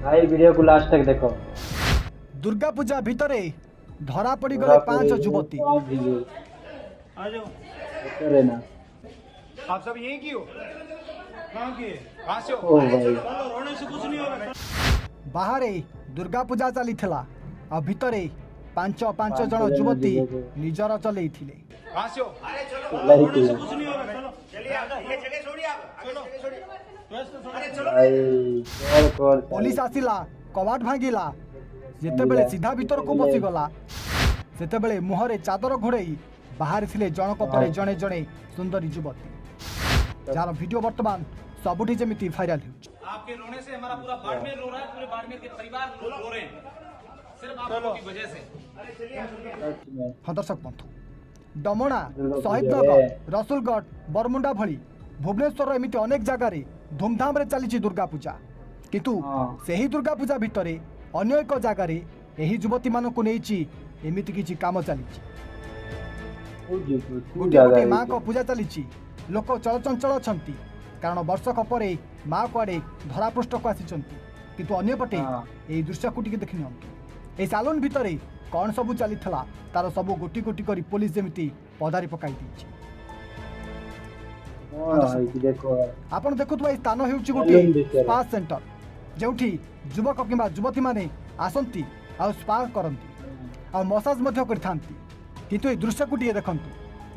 भाई वीडियो को लास्ट तक देखो। दुर्गा पूजा भितरे धरा पड़ी गले 5 युवती। आ जाओ। करे ना आप सब यहीं की हो? कहाँ की? कहाँ से हो? ओ भाई चलो, रोने से कुछ नहीं होगा। बाहर दुर्गा पूजा चली आ भितरे 5 जन युवती निजर चलई थिले। कहाँ से हो? अरे चलो, लड़की रोने से है। कुछ नहीं होगा। चलो चलिए, ये जगह छोड़िए आप। चलो अरे चलो। भाई कॉल पुलिस आसिला कवाट भांगिला जेतेबेले सीधा भीतर को पसी गला सेतेबेले मुहरे चादर घोड़ई बाहर थिले जनक परे जणे जणे सुंदरी युवती जार वीडियो वर्तमान सबुठी जेमिति वायरल हो। आपके रोने से हमारा पूरा बाड़मेर रो रहा है, पूरे बाड़मेर के परिवार रो रहे हैं, सिर्फ आप लोगों की वजह से। हाँ दर्शक बंधु, डमणा शहीदनगर रसुलगढ़ बरमुंडा भली भुवनेश्वर एमती अनेक जगार धूमधाम रे चली दुर्गा पूजा, किंतु सही दुर्गा पूजा भितर अन्य एक जगार यही युवती मानक नहीं एमती किसी काम चली गोटे माँ को पूजा चली लोक चलचंचल अच्छा कारण वर्षक पर माँ को आड़े धरापृष्ठ को आसी किंतु अन्यपटे यही दृश्य को देखी नि सालून भितर कौन सबू चली तार सबू गोटी गोटी कर पुलिस जमी पदारी पकाई आपन देखुवा स्थान हो स्पा सेंटर जो युवक कि युवती मैंने आसती स्पा करती आ मसाज किंतु ये दृश्य को देखु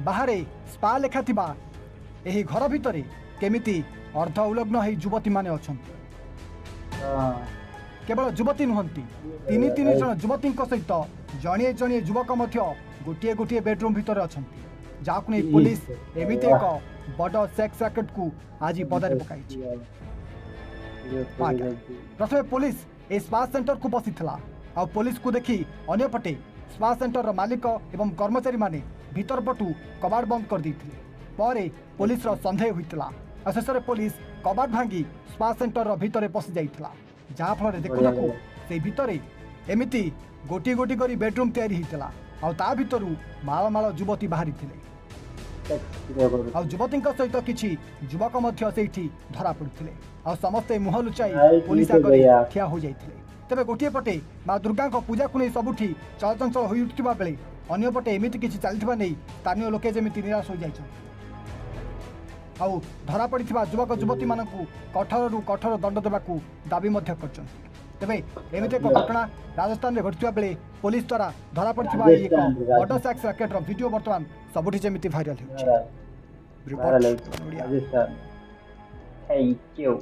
बाहर स्पा लेखा यही घर भितर केमिति अर्ध उलग्न है युवती माने अछंती। केवल युवती नुहंती तीन जन युवती सहित जड़िए जड़िए युवक गोटे गोटे बेडरूम भितर अछंती जहां नहीं पुलिस एमिति एक बड़ सेक्स रैकेट को आज पदारे पकाई। प्रथम पुलिस ए स्पा सेंटर को बसीथिला आ पुलिस को देखी अन्यपटे स्पा सेंटर मालिक एवं कर्मचारी माने भीतर पटू कबाड़ बंद कर देथिले परे पुलिस रो संदेह होइतला आ शेषरे पुलिस कबाड़ भांगी स्पा सेंटर रो भीतर पसी जाइतला जहाँ फल देखु से भितर एमिति गोटी गोटी करी बेडरूम तैयारी होइतला आ ता भितरु माल माल युवती बाहरी थिले आ युवती सहित किछि युवक मध्य सेठी धरा पड़ुथिले आ समस्ते मुह लुचाई पुलिस आगे ठिया हो जाइथिले। तेबे गोटे पटे माँ दुर्गा पूजा को नहीं सबुठी चलचंचल हो उठुवा बेले अन्यपटे एमिति किछि चलथिबा नै स्थानीय लोके जेमिति निराश हो जाइछन आउ धरा पड़िथिबा युवक युवती मानकु कठोर कठोर दंड देबाकू दाबी मध्य करछन। तेबे एमिति एक घटना राजस्थान में घटिया बेले पुलिस द्वारा धरा पड़िथिबा एक बड़ सेक्स रैकेट वीडियो वर्तमान सबुठी जेमिति वायरल हो। Thank you.